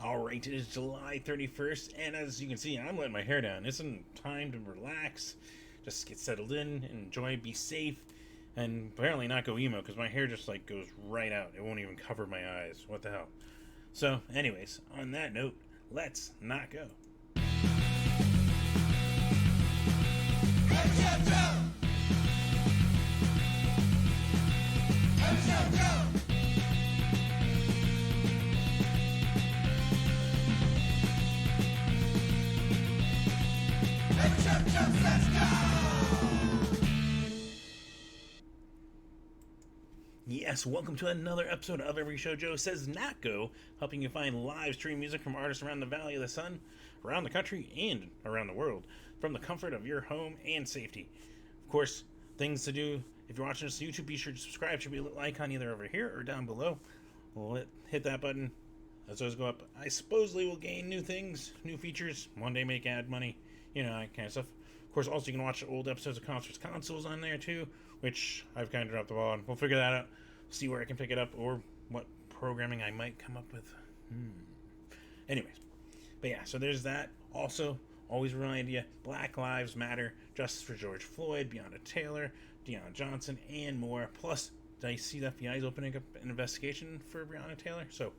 Alright, it is July 31st, and as you can see, I'm letting my hair down. It's time to relax, just get settled in, enjoy, be safe, and apparently not go emo, because my hair just like goes right out. It won't even cover my eyes. What the hell? So, anyways, on that note, let's not go. Yes, welcome to another episode of Every Show Joe Says Not Go, helping you find live stream music from artists around the Valley of the Sun, around the country, and around the world, from the comfort of your home and safety. Of course, things to do if you're watching this on YouTube, be sure to subscribe. Should be a little icon either over here or down below. Hit that button as those go up. I supposedly will gain new things, new features, one day make ad money, that kind of stuff. Of course, also you can watch old episodes of Concerts Consoles on there too, which I've kind of dropped the ball on. We'll figure that out, see where I can pick it up, or what programming I might come up with. Anyways, but yeah, so there's that. Also, always remind you, Black Lives Matter, justice for George Floyd, Breonna Taylor, Deonna Johnson, and more. Plus, I see the FBI is opening up an investigation for Breonna Taylor, so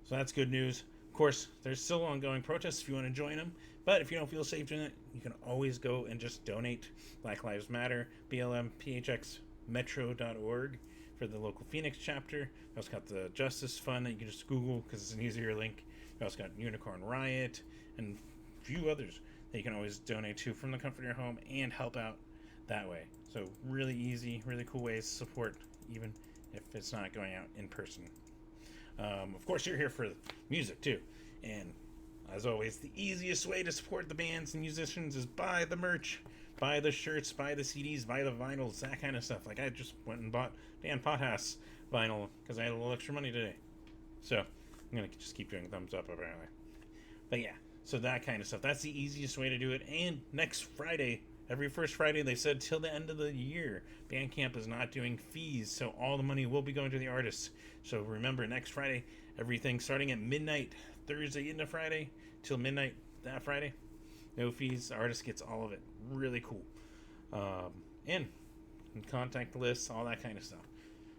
that's good news. Of course, there's still ongoing protests if you want to join them, but if you don't feel safe doing it, you can always go and just donate. Black Lives Matter, BLM, PHX, Metro.org for the local Phoenix chapter. We also got the Justice Fund that you can just Google because it's an easier link. We also got Unicorn Riot and a few others that you can always donate to from the comfort of your home and help out that way. So really easy, really cool ways to support, even if it's not going out in person. Of course, you're here for music too, and as always, the easiest way to support the bands and musicians is buy the merch, buy the shirts, buy the CDs, buy the vinyls, that kind of stuff. Like I just went and bought Dan Potthast vinyl because I had a little extra money today, so I'm gonna just keep doing thumbs up apparently. But yeah, so that kind of stuff. That's the easiest way to do it. And next Friday, every first Friday, they said till the end of the year, Bandcamp is not doing fees, so all the money will be going to the artists. So remember, next Friday, everything starting at midnight, Thursday into Friday, till midnight that Friday, no fees. The artist gets all of it. Really cool. And contact lists, all that kind of stuff.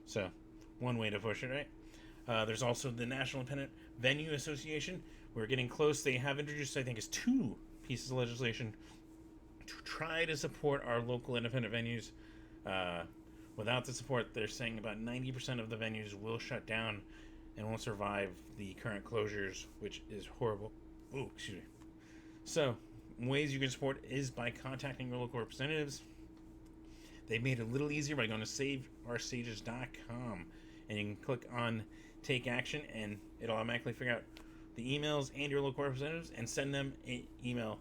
So, one way to push it, right? There's also the National Independent Venue Association. We're getting close. They have introduced, I think, is 2 pieces of legislation to try to support our local independent venues. Without the support, they're saying about 90% of the venues will shut down and won't survive the current clousures, which is horrible. Oh, excuse me. So, ways you can support is by contacting your local representatives. They made it a little easier by going to saveourstages.com, and you can click on Take Action, and it'll automatically figure out the emails and your local representatives and send them an email,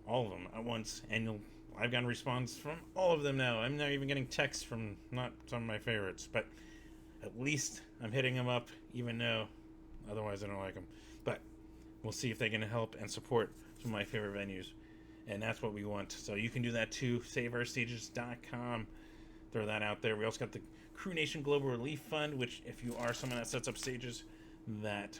all of them at once, and I've gotten a response from all of them now. I'm not even getting texts from not some of my favorites, but at least I'm hitting them up, even though otherwise I don't like them. But we'll see if they can help and support some of my favorite venues, and that's what we want. So you can do that too. SaveOurStages.com. Throw that out there. We also got the Crew Nation Global Relief Fund, which if you are someone that sets up stages that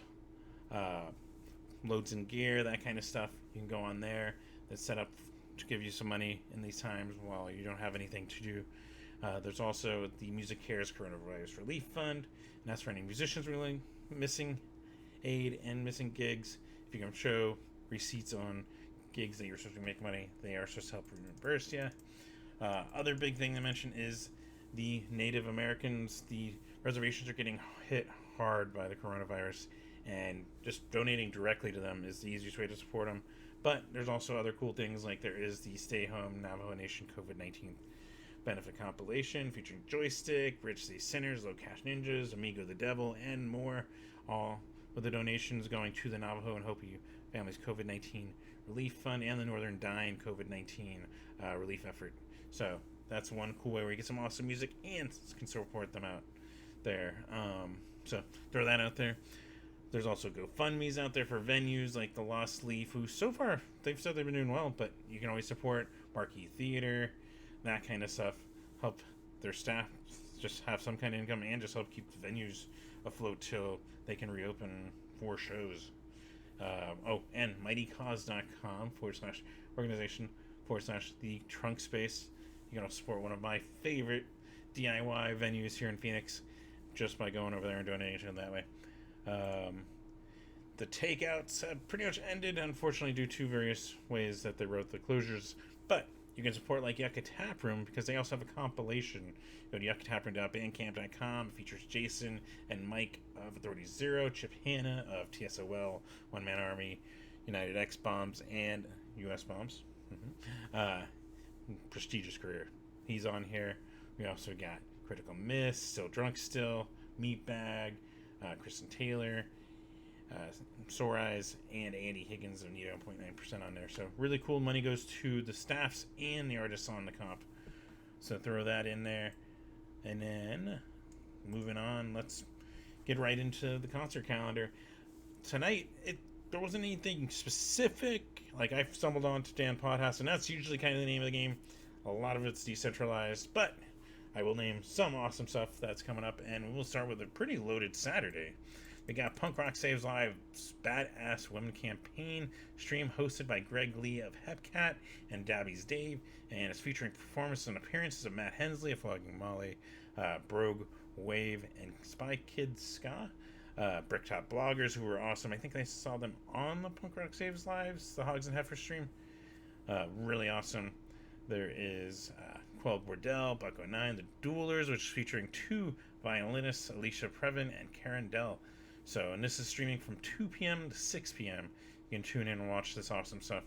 loads in gear, that kind of stuff, you can go on there. That's set up to give you some money in these times while you don't have anything to do. There's also the Music Cares Coronavirus Relief Fund, and that's for any musicians really missing aid and missing gigs. If you can show receipts on gigs that you're supposed to make money, they are supposed to help reimburse you. Other big thing to mention is the Native Americans. The reservations are getting hit hard by the coronavirus, and just donating directly to them is the easiest way to support them. But there's also other cool things, like there is the Stay Home Navajo Nation COVID-19 benefit compilation featuring Joystick, Rich City Sinners, Low Cash Ninjas, Amigo the Devil, and more, all with the donations going to the Navajo and Hopi Families COVID-19 Relief Fund and the Northern Dying COVID-19 relief effort. So that's one cool way where you get some awesome music and can support them out there. So throw that out there. There's also GoFundMe's out there for venues like the Lost Leaf, who so far they've said they've been doing well, but you can always support Marquee Theater, that kind of stuff. Help their staff just have some kind of income and just help keep the venues afloat till they can reopen shows. And mightycause.com /organization /the trunk space. You can support one of my favorite DIY venues here in Phoenix just by going over there and donating that way. The takeouts have pretty much ended, unfortunately, due to various ways that they wrote the closures. But you can support like Yucca Tap Room because they also have a compilation. Go to yuccataproom.bandcamp.com. It features Jason and Mike of Authority Zero, Chip Hanna of TSOL, One Man Army, United X Bombs, and US Bombs. Prestigious career. He's on here. We also got Critical Miss, Still Drunk Still, Meatbag, Kristen Taylor, Sore Eyes, and Andy Higgins of Nito 0.9% on there. So really cool. Money goes to the staffs and the artists on the comp. So throw that in there. And then moving on, let's get right into the concert calendar. Tonight, there wasn't anything specific. Like I stumbled on to Dan Pothouse, and that's usually kind of the name of the game. A lot of it's decentralized, but I will name some awesome stuff that's coming up, and we'll start with a pretty loaded Saturday. We got Punk Rock Saves Live's Badass Women Campaign stream hosted by Greg Lee of Hepcat and Dabby's Dave, and it's featuring performances and appearances of Matt Hensley of Flogging Molly, Brogue Wave, and Spy Kid Ska. Bricktop bloggers who were awesome. I think I saw them on the Punk Rock Saves Lives, the Hogs and Heifer stream. Really awesome. There is Quelled Bordell, Buck09, The Duelers, which is featuring two violinists, Alicia Previn and Karen Dell. So, and this is streaming from 2 p.m. to 6 p.m. You can tune in and watch this awesome stuff.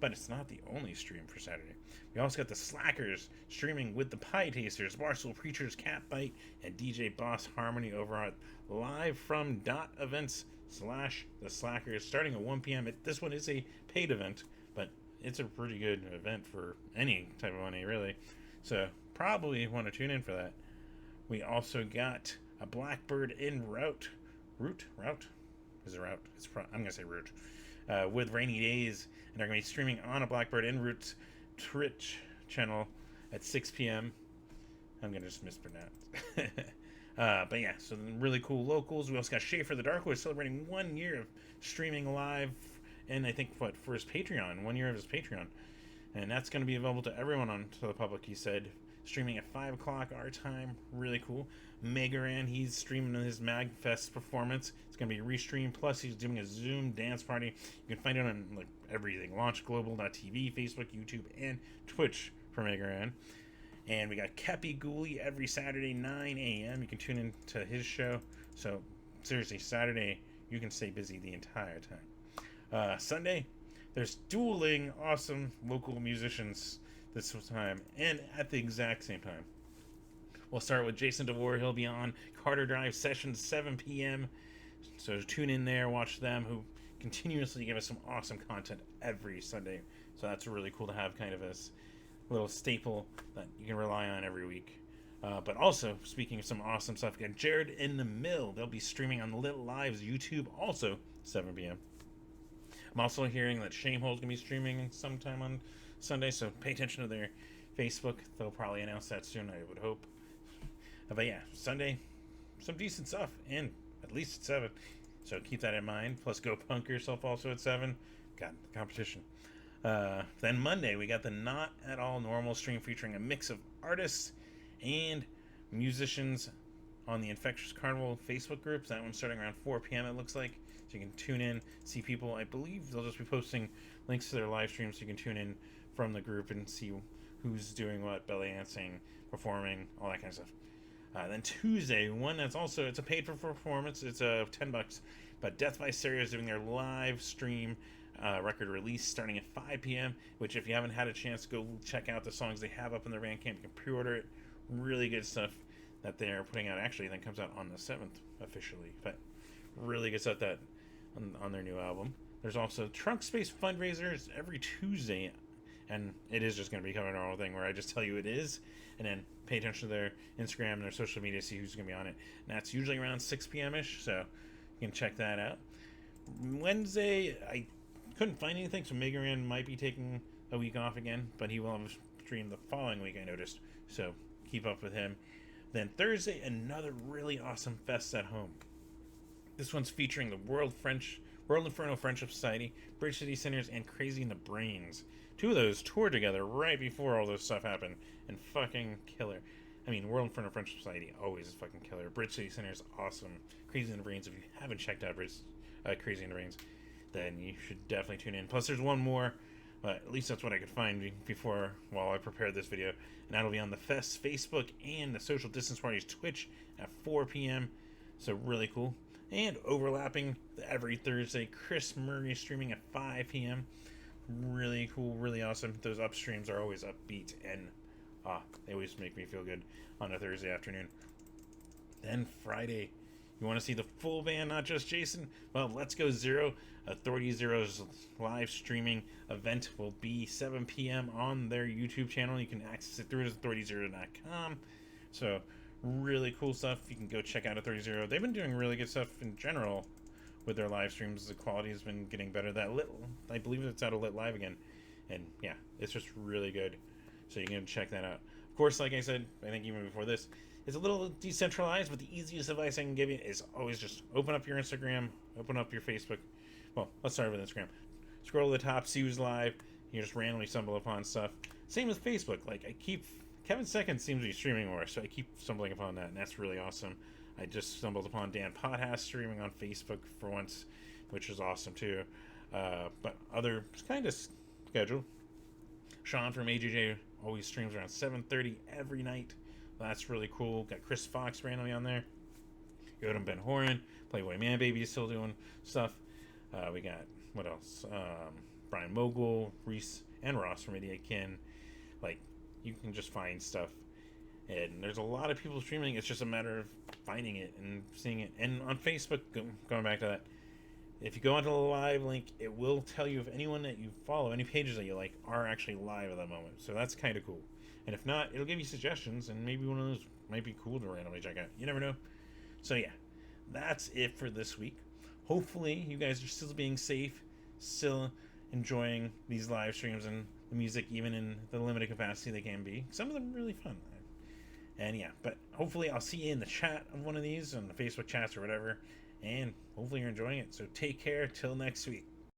But it's not the only stream for Saturday. We also got the Slackers streaming with the Pie Tasters, Barstool Preachers, Catbite, and DJ Boss Harmony over at live from .events / the Slackers starting at 1 p.m. This one is a paid event, but it's a pretty good event for any type of money, really. So probably want to tune in for that. We also got a Blackbird in Route. Is it Route? I'm going to say Route. With Rainy Days, and they're going to be streaming on a Blackbird en Route Twitch channel at 6 p.m. I'm going to just mispronounce. But yeah, so really cool locals. We also got Schaefer the Dark Horse celebrating 1 year of streaming live, and I think, for his Patreon, 1 year of his Patreon. And that's going to be available to everyone to the public, he said. Streaming at 5 o'clock our time. Really cool. Megaran, he's streaming his MagFest performance. It's going to be restreamed. Plus, he's doing a Zoom dance party. You can find it on everything. LaunchGlobal.tv, Facebook, YouTube, and Twitch for Megaran. And we got Kepi Ghoulie every Saturday, 9 a.m. You can tune in to his show. So, seriously, Saturday, you can stay busy the entire time. Sunday, there's dueling awesome local musicians this time and at the exact same time. We'll start with Jason DeVore. He'll be on Carter Drive Sessions 7 p.m. So tune in there, watch them, who continuously give us some awesome content every Sunday. So that's really cool to have kind of a little staple that you can rely on every week. But also, speaking of some awesome stuff, we got Jared in the Mill. They'll be streaming on Lit Live's YouTube, also 7 p.m. I'm also hearing that Shamehole's going to be streaming sometime on Sunday, so pay attention to their Facebook. They'll probably announce that soon, I would hope. But yeah, Sunday, some decent stuff, and at least at 7. So keep that in mind. Plus, go punk yourself also at 7. Got the competition. Then Monday, we got the Not At All Normal stream featuring a mix of artists and musicians on the Infectious Carnival Facebook group. That one's starting around 4 p.m. it looks like. So you can tune in, see people. I believe they'll just be posting links to their live stream so you can tune in from the group and see who's doing what, belly dancing, performing, all that kind of stuff. Then Tuesday, one that's also, it's a paid for performance. It's $10, but Death by Stereo is doing their live stream record release starting at 5 p.m., which if you haven't had a chance, go check out the songs they have up in their Bandcamp. You can pre-order it. Really good stuff that they're putting out. Actually, I think comes out on the 7th officially, but really good stuff that on their new album. There's also Trunk Space fundraisers every Tuesday, and it is just going to become a normal thing where I just tell you it is, and then pay attention to their Instagram and their social media, see who's going to be on it. And that's usually around 6 p.m.-ish, so you can check that out. Wednesday, I couldn't find anything, so Megaran might be taking a week off again, but he will have a stream the following week, I noticed, so keep up with him. Then Thursday, another really awesome fest at home. This one's featuring the World Inferno Friendship Society, Bridge City Sinners, and Crazy in the Brains. Two of those toured together right before all this stuff happened, and fucking killer. I mean, World Inferno Friendship Society always is fucking killer. Bridge City Sinners, awesome. Crazy in the Brains, if you haven't checked out Crazy in the Brains, then you should definitely tune in. Plus, there's one more, but at least that's what I could find before while I prepared this video, and that'll be on the Fest Facebook and the Social Distance Party's Twitch at 4 p.m. So really cool. And overlapping every Thursday, Chris Murray streaming at 5 p.m. Really cool, really awesome. Those up streams are always upbeat and they always make me feel good on a Thursday afternoon. Then Friday, you want to see the full band, not just Jason? Well, Let's Go Zero, Authority Zero's live streaming event will be 7 p.m. on their YouTube channel. You can access it through authority0.com. So really cool stuff. You can go check out Authority Zero. They've been doing really good stuff in general with their live streams. The quality has been getting better. I believe it's out of Lit Live again, and yeah, it's just really good. So you can check that out. Of course, like I said, I think even before this, it's a little decentralized, but the easiest advice I can give you is always just open up your Instagram, open up your Facebook. Well, let's start with Instagram. Scroll to the top, see who's live. You just randomly stumble upon stuff. Same with Facebook. Kevin Second seems to be streaming more, so I keep stumbling upon that, and that's really awesome. I just stumbled upon Dan Potthast streaming on Facebook for once, which is awesome too. But other kind of schedule. Sean from AJJ always streams around 7:30 every night. That's really cool. Got Chris Fox randomly on there. Yotam Ben Horan, Playboy Man Baby is still doing stuff. We got, what else? Brian Mogul, Reese, and Ross from Idiot Kin. You can just find stuff. And there's a lot of people streaming. It's just a matter of finding it and seeing it. And on Facebook, going back to that, if you go onto the live link, it will tell you if anyone that you follow, any pages that you like, are actually live at that moment. So that's kind of cool. And if not, it'll give you suggestions, and maybe one of those might be cool to randomly check out. You never know. So yeah, that's it for this week. Hopefully, you guys are still being safe, still enjoying these live streams and the music, even in the limited capacity they can be. Some of them are really fun. And yeah, but hopefully I'll see you in the chat of one of these, on the Facebook chats or whatever. And hopefully you're enjoying it. So take care till next week.